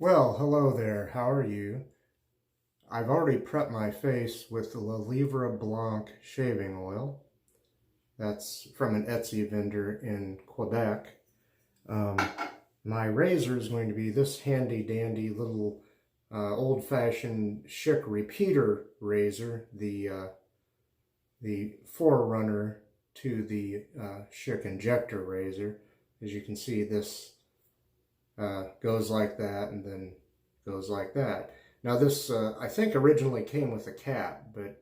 Well, hello there. How are you? I've already prepped my face with the Lievre Blanc shaving oil. That's from an XLII vendor in Quebec. My razor is going to be this handy-dandy little old-fashioned Schick Repeating Razor, the forerunner to the Schick injector razor. As you can see, this goes like that and then goes like that. Now this, I think originally came with a cap, but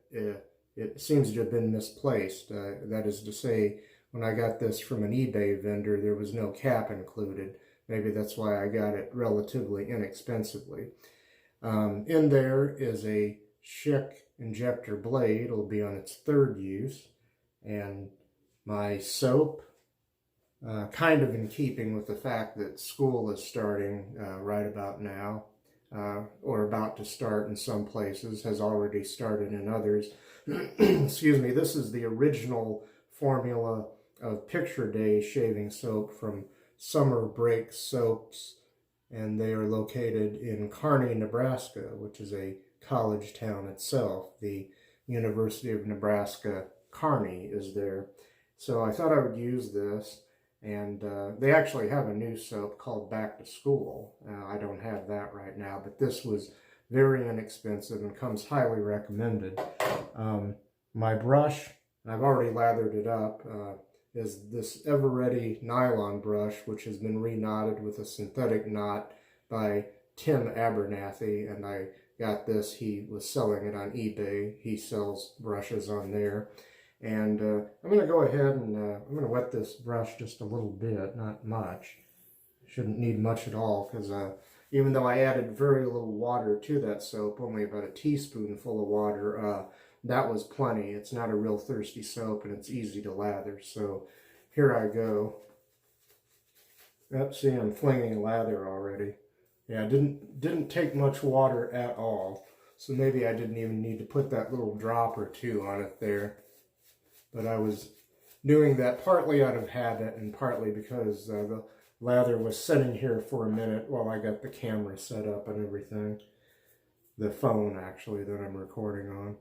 it seems to have been misplaced. That is to say, when I got this from an eBay vendor, there was no cap included. Maybe that's why I got it relatively inexpensively. In there is a Schick injector blade. It'll be on its third use. And my soap, kind of in keeping with the fact that school is starting right about now, or about to start in some places, has already started in others. Excuse me, this is the original formula of Picture Day shaving soap from Summer Break Soaps, and they are located in Kearney, Nebraska, which is a college town itself. The University of Nebraska Kearney is there. So I thought I would use this. And they actually have a new soap called Back to School. I don't have that right now, but this was very inexpensive and comes highly recommended. My brush, I've already lathered it up, is this Ever-Ready nylon brush, which has been re-knotted with a synthetic knot by Tim Abernathy, and I got this. He was selling it on eBay. He sells brushes on there. And I'm going to go ahead and I'm going to wet this brush just a little bit, not much. Shouldn't need much at all, because even though I added very little water to that soap, only about a teaspoonful of water, that was plenty. It's not a real thirsty soap, and it's easy to lather. So here I go. Yep, see, I'm flinging lather already. Yeah, didn't take much water at all, so maybe I didn't even need to put that little drop or two on it there. But I was doing that partly out of habit and partly because the lather was sitting here for a minute while I got the camera set up and everything. The phone, actually, that I'm recording on.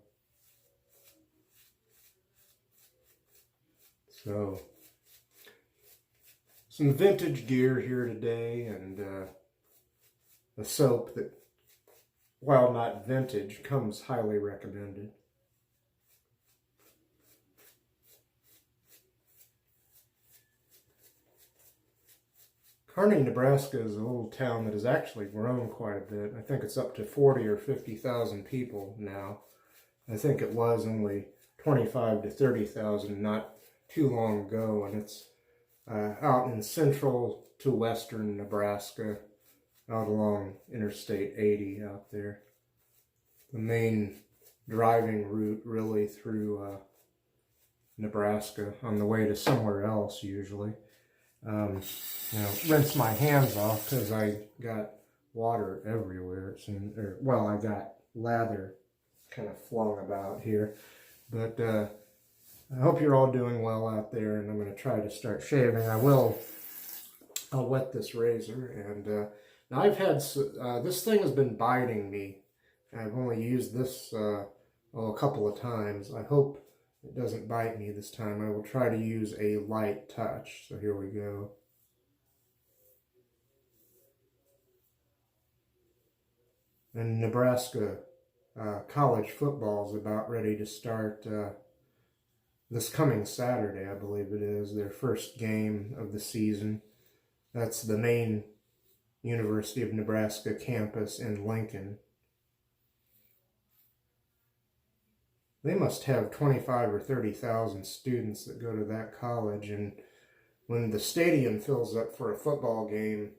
So, some vintage gear here today, and a soap that, while not vintage, comes highly recommended. Kearney, Nebraska is a little town that has actually grown quite a bit. I think it's up to 40 or 50,000 people now. I think it was only 25 to 30,000 not too long ago, and it's out in central to western Nebraska, out along Interstate 80 out there. The main driving route really through Nebraska on the way to somewhere else usually. Rinse my hands off because I got water everywhere. Well, I got lather kind of flung about here. But I hope you're all doing well out there, and I'm going to try to start shaving. I'll wet this razor, and now I've had, this thing has been biting me. I've only used this a couple of times. I hope it doesn't bite me this time. I will try to use a light touch. So here we go. And Nebraska college football is about ready to start this coming Saturday, I believe it is, their first game of the season. That's the main University of Nebraska campus in Lincoln. They must have 25 or 30,000 students that go to that college, and when the stadium fills up for a football game,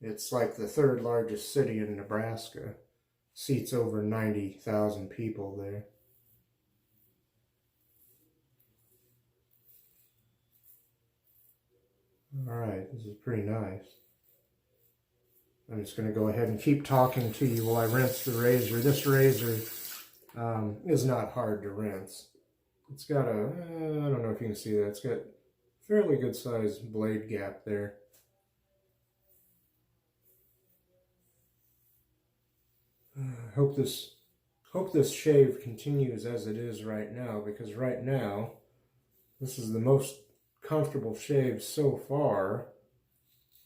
it's like the third largest city in Nebraska. Seats over 90,000 people there. All right, this is pretty nice. I'm just going to go ahead and keep talking to you while I rinse the razor. This razor is not hard to rinse. It's got a, I don't know if you can see that, it's got a fairly good sized blade gap there. I hope this shave continues as it is right now, because right now this is the most comfortable shave so far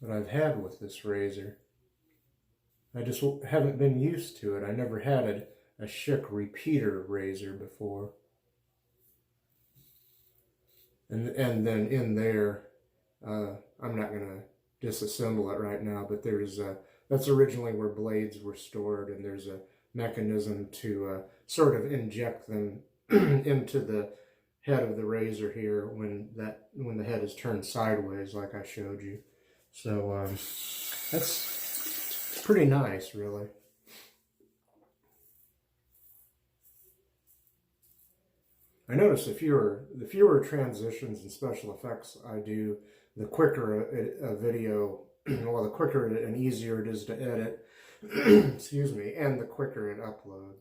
that I've had with this razor. I just haven't been used to it. I never had a Schick Repeater Razor before. And then in there, I'm not going to disassemble it right now, but there's that's originally where blades were stored, and there's a mechanism to sort of inject them into the head of the razor here when the head is turned sideways, like I showed you. So that's pretty nice, really. I notice the fewer transitions and special effects I do, the quicker a video, well, the quicker and easier it is to edit, excuse me, and the quicker it uploads.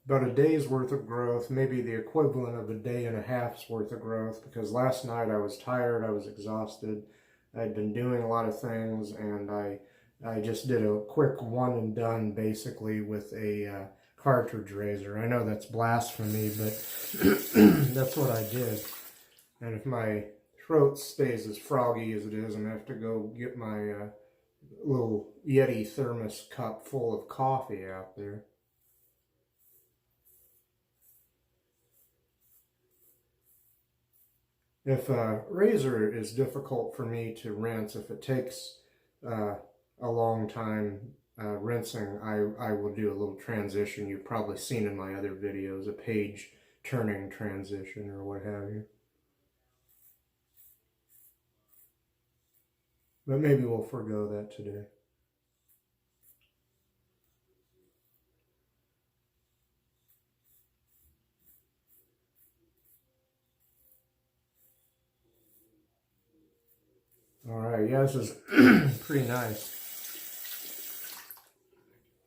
About a day's worth of growth, maybe the equivalent of a day and a half's worth of growth, because last night I was tired, I was exhausted, I'd been doing a lot of things, and I just did a quick one and done basically with a cartridge razor. I know that's blasphemy, but that's what I did. And if my throat stays as froggy as it is, I'm going to have to go get my little Yeti thermos cup full of coffee out there. If a razor is difficult for me to rinse, if it takes a long time rinsing, I will do a little transition you've probably seen in my other videos, a page turning transition or what have you. But maybe we'll forego that today. All right, yeah, this is pretty nice.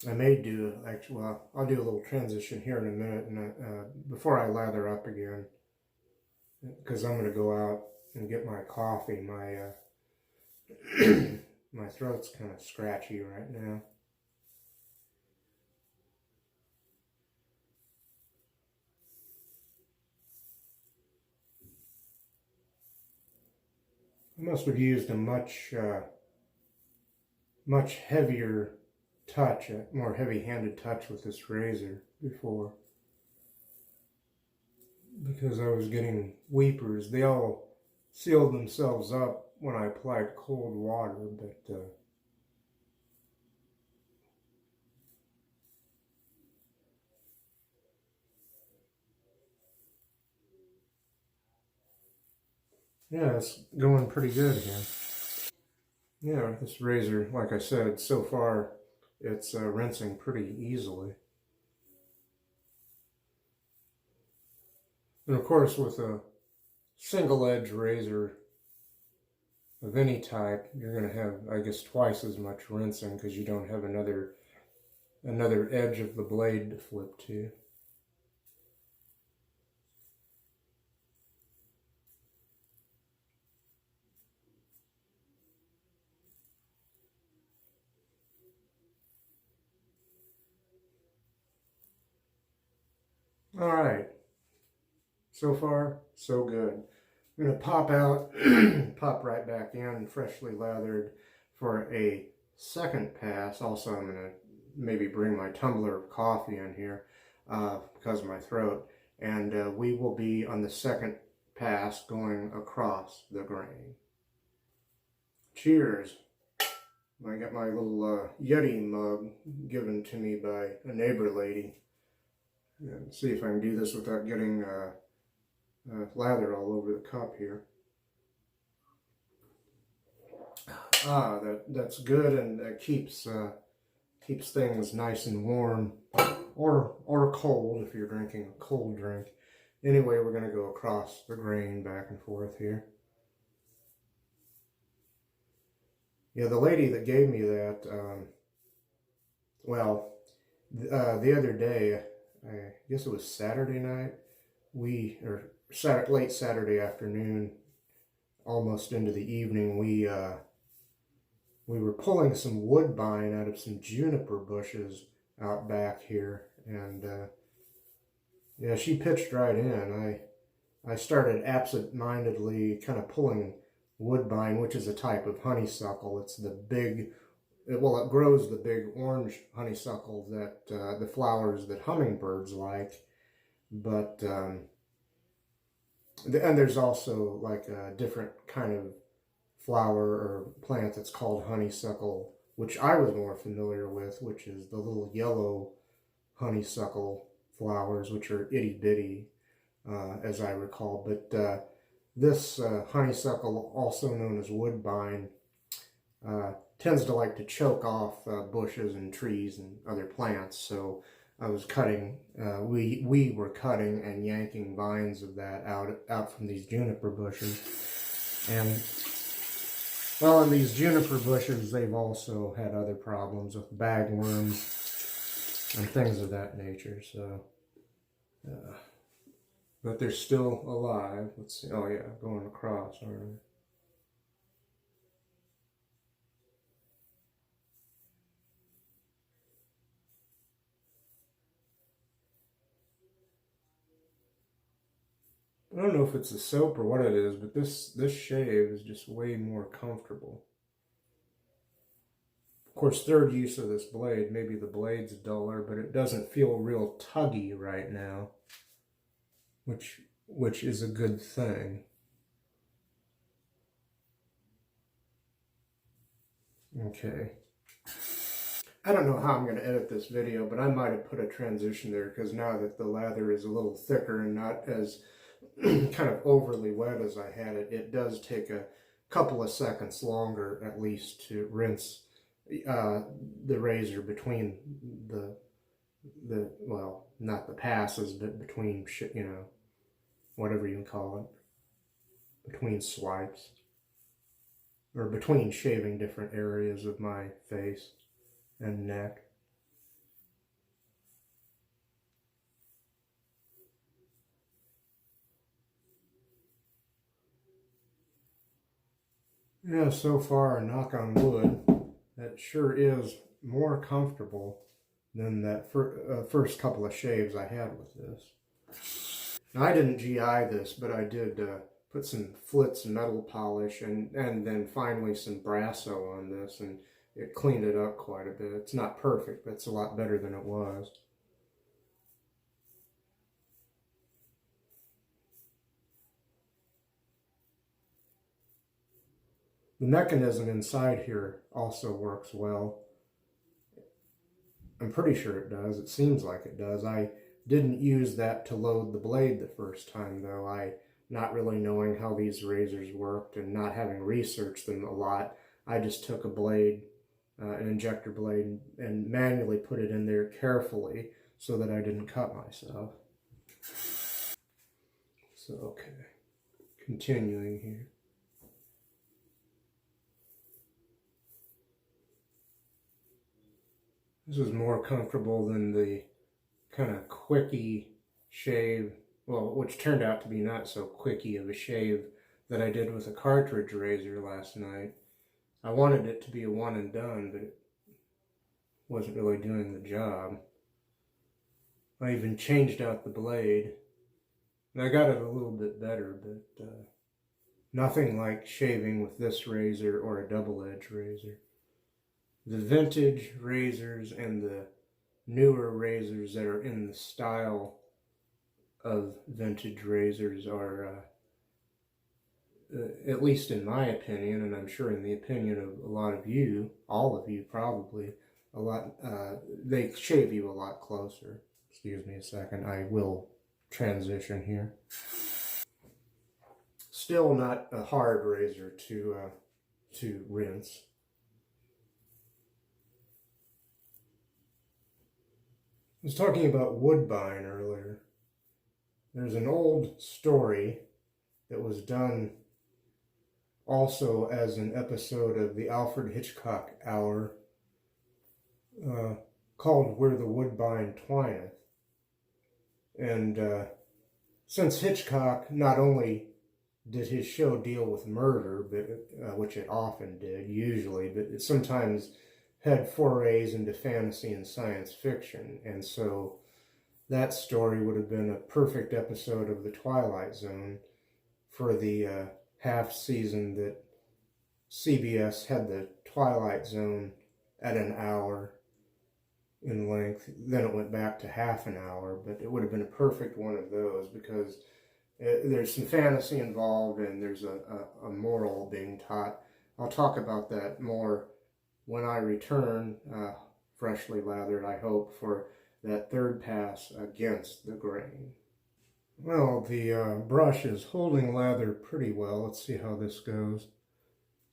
I may do, actually, well, I'll do a little transition here in a minute, and before I lather up again, because I'm going to go out and get my coffee. My my throat's kind of scratchy right now. I must have used a much heavier touch, a more heavy-handed touch with this razor before, because I was getting weepers. They all sealed themselves up when I applied cold water, but yeah, it's going pretty good here. Yeah, this razor, like I said, so far it's rinsing pretty easily. And of course, with a single edge razor of any type, you're going to have, I guess, twice as much rinsing, because you don't have another edge of the blade to flip to. All right, so far so good. I'm going to pop out, pop right back in, freshly lathered, for a second pass. Also, I'm going to maybe bring my tumbler of coffee in here because of my throat, and we will be on the second pass going across the grain. Cheers. I got my little Yeti mug given to me by a neighbor lady. And see if I can do this without getting lather all over the cup here. Ah, that's good, and that keeps things nice and warm, or cold if you're drinking a cold drink. Anyway, we're going to go across the grain back and forth here. Yeah, the lady that gave me that, well, the other day, I guess it was Saturday night, late Saturday afternoon, almost into the evening, we were pulling some woodbine out of some juniper bushes out back here, and yeah, she pitched right in. I started absent-mindedly kind of pulling woodbine, which is a type of honeysuckle. It's the big, well, it grows the big orange honeysuckle that the flowers that hummingbirds like. But and there's also like a different kind of flower or plant that's called honeysuckle, which I was more familiar with, which is the little yellow honeysuckle flowers, which are itty bitty, as I recall. But this honeysuckle, also known as woodbine, tends to like to choke off bushes and trees and other plants. So I was cutting, we were cutting and yanking vines of that out from these juniper bushes. And well, in these juniper bushes, they've also had other problems with bagworms and things of that nature. So, but they're still alive. Let's see. Oh yeah, going across, all right. I don't know if it's the soap or what it is, but this shave is just way more comfortable. Of course, third use of this blade, maybe the blade's duller, but it doesn't feel real tuggy right now, which is a good thing. Okay. I don't know how I'm going to edit this video, but I might have put a transition there because now that the lather is a little thicker and not as kind of overly wet as I had it, it does take a couple of seconds longer at least to rinse the razor between the well, not the passes, but between, you know, whatever you can call it, between swipes, or between shaving different areas of my face and neck. Yeah, so far, knock on wood, that sure is more comfortable than that first couple of shaves I had with this. Now, I didn't GI this, but I did put some Flitz metal polish and then finally some Brasso on this, and it cleaned it up quite a bit. It's not perfect, but it's a lot better than it was. The mechanism inside here also works well. I'm pretty sure it does. It seems like it does. I didn't use that to load the blade the first time, though. Not really knowing how these razors worked and not having researched them a lot, I just took a blade, an injector blade, and manually put it in there carefully so that I didn't cut myself. So, okay, continuing here. This is more comfortable than the kind of quickie shave, well, which turned out to be not so quickie of a shave that I did with a cartridge razor last night. I wanted it to be a one and done, but it wasn't really doing the job. I even changed out the blade, and I got it a little bit better, but nothing like shaving with this razor or a double-edged razor. The vintage razors and the newer razors that are in the style of vintage razors are, at least in my opinion, and I'm sure in the opinion of a lot of you, all of you probably, they shave you a lot closer. Excuse me a second, I will transition here. Still not a hard razor to rinse. I was talking about woodbine earlier. There's an old story that was done also as an episode of the Alfred Hitchcock Hour called Where the Woodbine Twineth. And since Hitchcock not only did his show deal with murder, but which it often did, usually, but it sometimes had forays into fantasy and science fiction, and so that story would have been a perfect episode of The Twilight Zone for the half season that CBS had The Twilight Zone at an hour in length. Then it went back to half an hour, but it would have been a perfect one of those because there's some fantasy involved and there's a moral being taught. I'll talk about that more when I return, freshly lathered, I hope, for that third pass against the grain. Well, the brush is holding lather pretty well. Let's see how this goes.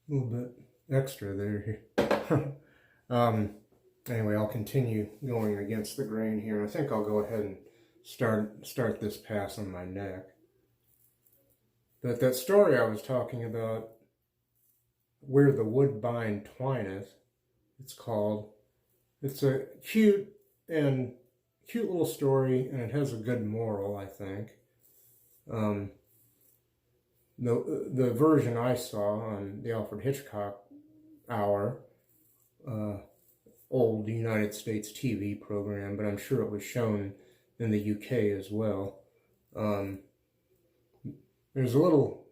A little bit extra there. Anyway, I'll continue going against the grain here. I think I'll go ahead and start this pass on my neck. But that story I was talking about, Where the Woodbine Twineth, it's called. It's a cute little story, and it has a good moral, I think. The version I saw on the Alfred Hitchcock Hour, old United States TV program, but I'm sure it was shown in the UK as well. There's a little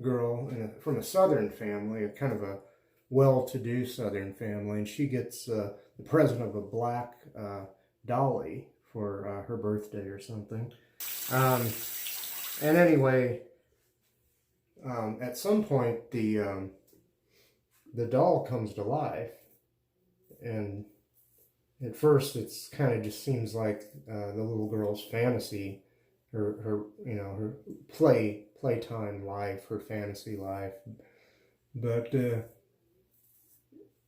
girl from a Southern family, a kind of a well-to-do Southern family, and she gets the present of a black dolly for her birthday or something. And anyway, at some point the doll comes to life, and at first it's kind of just seems like the little girl's fantasy, her playtime life, her fantasy life, but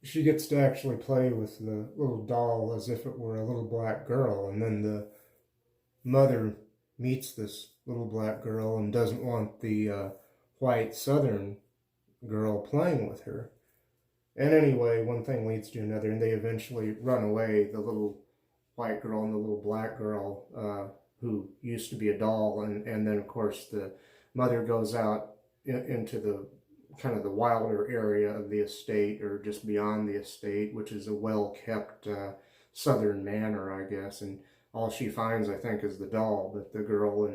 she gets to actually play with the little doll as if it were a little black girl, and then the mother meets this little black girl and doesn't want the white Southern girl playing with her. And anyway, one thing leads to another, and they eventually run away, the little white girl and the little black girl, who used to be a doll, and then of course the mother goes out into the kind of the wilder area of the estate, or just beyond the estate, which is a well-kept Southern manor, I guess, and all she finds, I think, is the doll, but the girl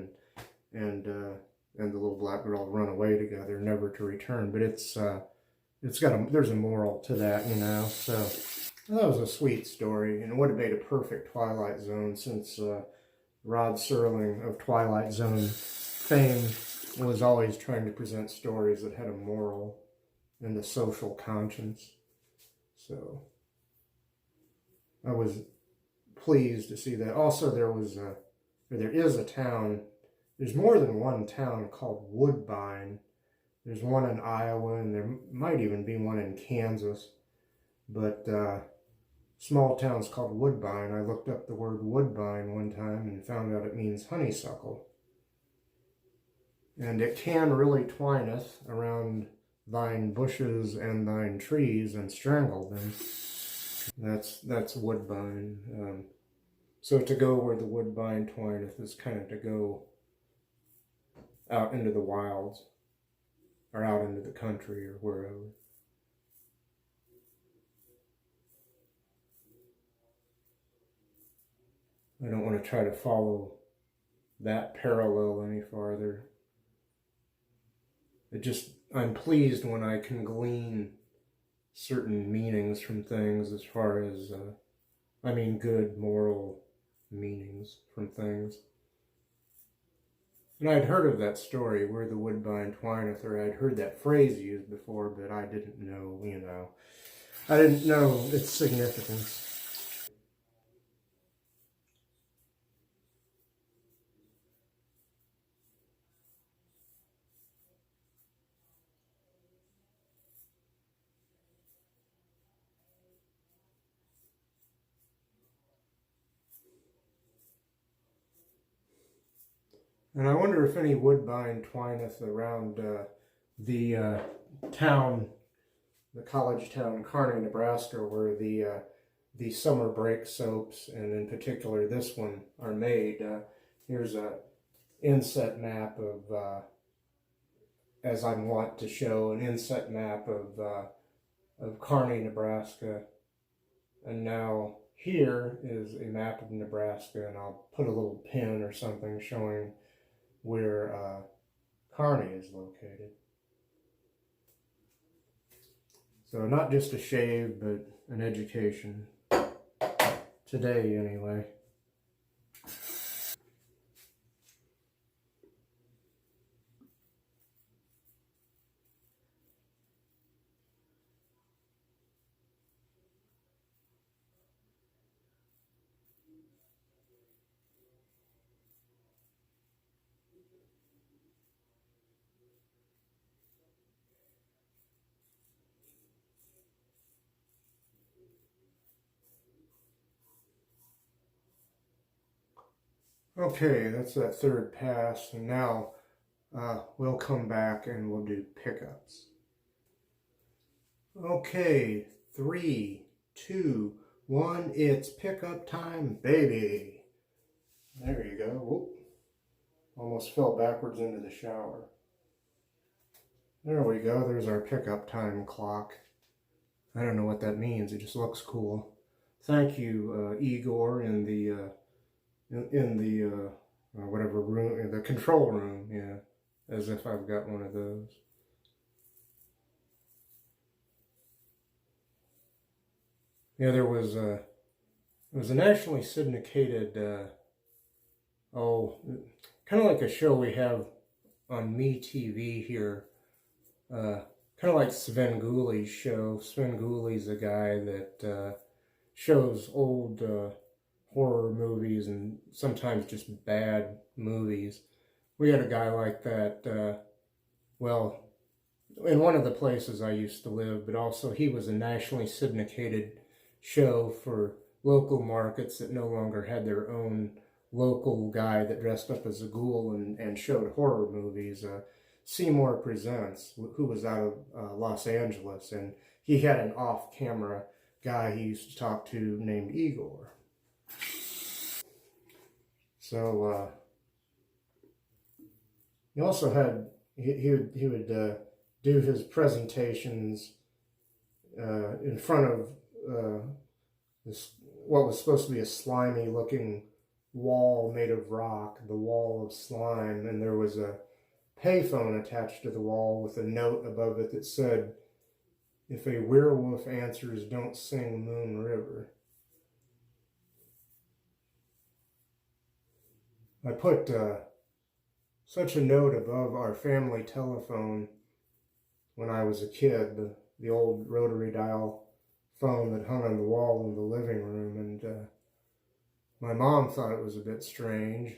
and the little black girl run away together, never to return. But there's a moral to that, so that was a sweet story, and it would have made a perfect Twilight Zone, since Rod Serling of Twilight Zone fame was always trying to present stories that had a moral and a social conscience. So I was pleased to see that. Also, there is a town, there's more than one town called Woodbine. There's one in Iowa, and there might even be one in Kansas, but small town's called Woodbine. I looked up the word woodbine one time and found out it means honeysuckle. And it can really twineth around thine bushes and thine trees and strangle them. That's woodbine. So to go where the woodbine twineth is kind of to go out into the wilds, or out into the country, or wherever. I don't want to try to follow that parallel any farther. I'm pleased when I can glean certain meanings from things, as far as, good moral meanings from things. And I'd heard of that story, Where the Woodbine Twineth, or I'd heard that phrase used before, but I didn't know, I didn't know its significance. And I wonder if any woodbine twineth around the town, the college town, Kearney, Nebraska, where the summer break soaps, and in particular this one, are made. Here's a inset map of, as I want to show, an inset map of Kearney, Nebraska. And now here is a map of Nebraska, and I'll put a little pin or something showing where Kearney is located. So not just a shave, but an education. Today, anyway. Okay, that's that third pass, and now we'll come back and we'll do pickups. Okay, 3, 2, 1, it's pickup time, baby. There you go. Whoop. Almost fell backwards into the shower. There we go, there's our pickup time clock. I don't know what that means, it just looks cool. Thank you, Igor, in the whatever room, the control room, yeah, as if I've got one of those. Yeah, there was a nationally syndicated, kind of like a show we have on MeTV here, kind of like Sven Gulli's show. Sven Gulli's a guy that shows old horror movies and sometimes just bad movies. We had a guy like that, well, in one of the places I used to live, but also he was a nationally syndicated show for local markets that no longer had their own local guy that dressed up as a ghoul and showed horror movies. Seymour Presents, who was out of Los Angeles, and he had an off-camera guy he used to talk to named Igor. So he also had, he would do his presentations in front of this, what was supposed to be a slimy looking wall made of rock, the wall of slime, and there was a payphone attached to the wall with a note above it that said, "If a werewolf answers, don't sing Moon River." I put such a note above our family telephone when I was a kid, the old rotary dial phone that hung on the wall in the living room, and my mom thought it was a bit strange,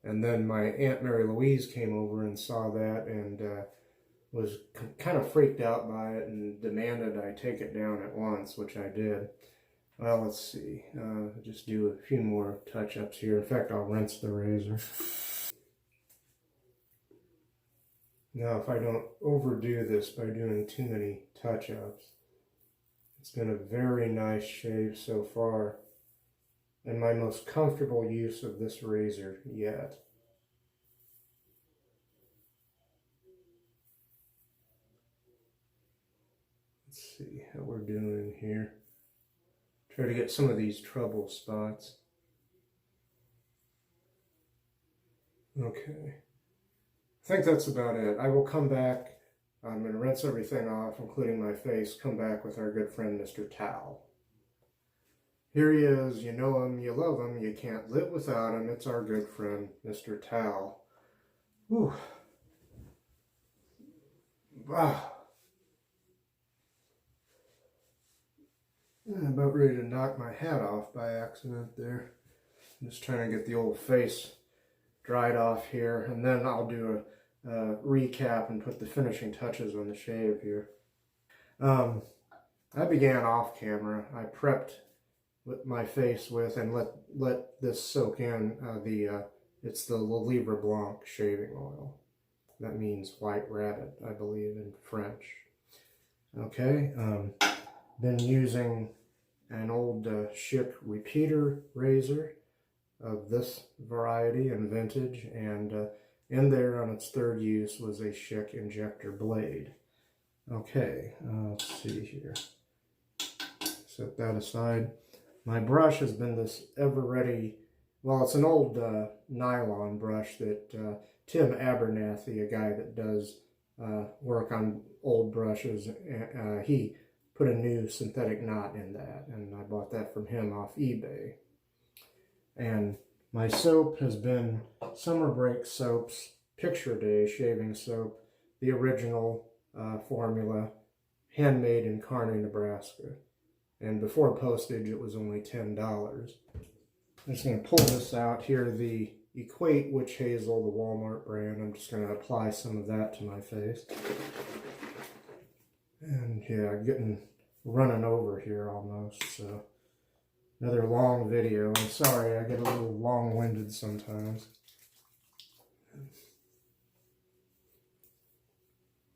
and then my Aunt Mary Louise came over and saw that and was kind of freaked out by it and demanded I take it down at once, which I did. Well, let's see, just do a few more touch-ups here. In fact, I'll rinse the razor. Now, if I don't overdo this by doing too many touch-ups, it's been a very nice shave so far, and my most comfortable use of this razor yet. Let's see how we're doing here. Try to get some of these trouble spots. Okay. I think that's about it. I will come back. I'm going to rinse everything off, including my face, come back with our good friend, Mr. Towel. Here he is. You know him, you love him, you can't live without him. It's our good friend, Mr. Towel. Whew. Wow. I'm about ready to knock my hat off by accident there. I'm just trying to get the old face dried off here, and then I'll do a recap and put the finishing touches on the shave here. I began off camera. I prepped my face with and let this soak in it's the Lievre Blanc shaving oil. That means white rabbit, I believe, in French. Okay, been using an old Schick Repeating Razor. of this variety and vintage, and in there on its third use was a Schick injector blade. Okay, let's see here. Set that aside. My brush has been this ever-ready, well, it's an old nylon brush that Tim Abernathy, a guy that does work on old brushes, he put a new synthetic knot in that, and I bought that from him off eBay. And my soap has been Summer Break Soap's Picture Day shaving soap, the original formula, handmade in Kearney, Nebraska. And before postage, it was only $10. I'm just going to pull this out here, the Equate Witch Hazel, the Walmart brand. I'm just going to apply some of that to my face. And yeah, running over here almost, so another long video. I'm sorry, I get a little long-winded sometimes.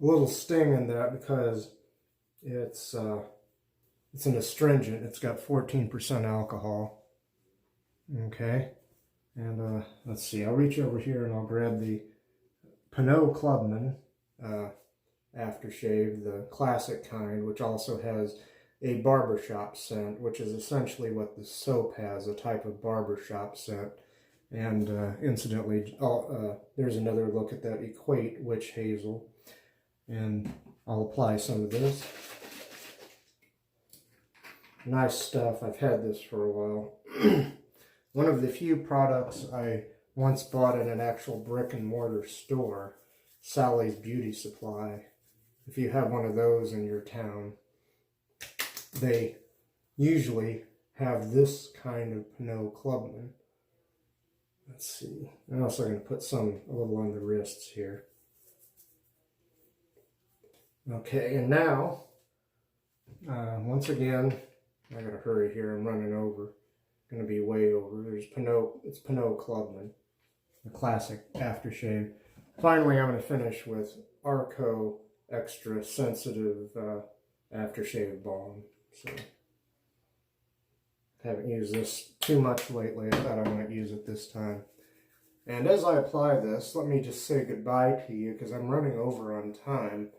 A little sting in that because it's an astringent. It's got 14% alcohol. Okay, and let's see. I'll reach over here and I'll grab the Pinaud Clubman aftershave, the classic kind, which also has a barbershop scent, which is essentially what the soap has, a type of barbershop scent. And incidentally, there's another look at that Equate Witch Hazel. And I'll apply some of this. Nice stuff. I've had this for a while. One of the few products I once bought in an actual brick and mortar store, Sally's Beauty Supply. If you have one of those in your town, they usually have this kind of Pinaud Clubman. Let's see. I'm also going to put a little on the wrists here. Okay, and now, once again, I gotta hurry here. I'm running over. Gonna be way over. There's it's Pinaud Clubman, the classic aftershave. Finally, I'm gonna finish with Arko Extra Sensitive Aftershave Balm. So, haven't used this too much lately. I thought I might use it this time. And as I apply this, let me just say goodbye to you because I'm running over on time.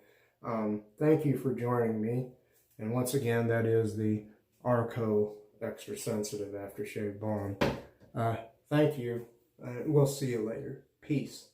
Thank you for joining me. And once again, that is the Arko Extra Sensitive Aftershave Balm. Thank you. We'll see you later. Peace.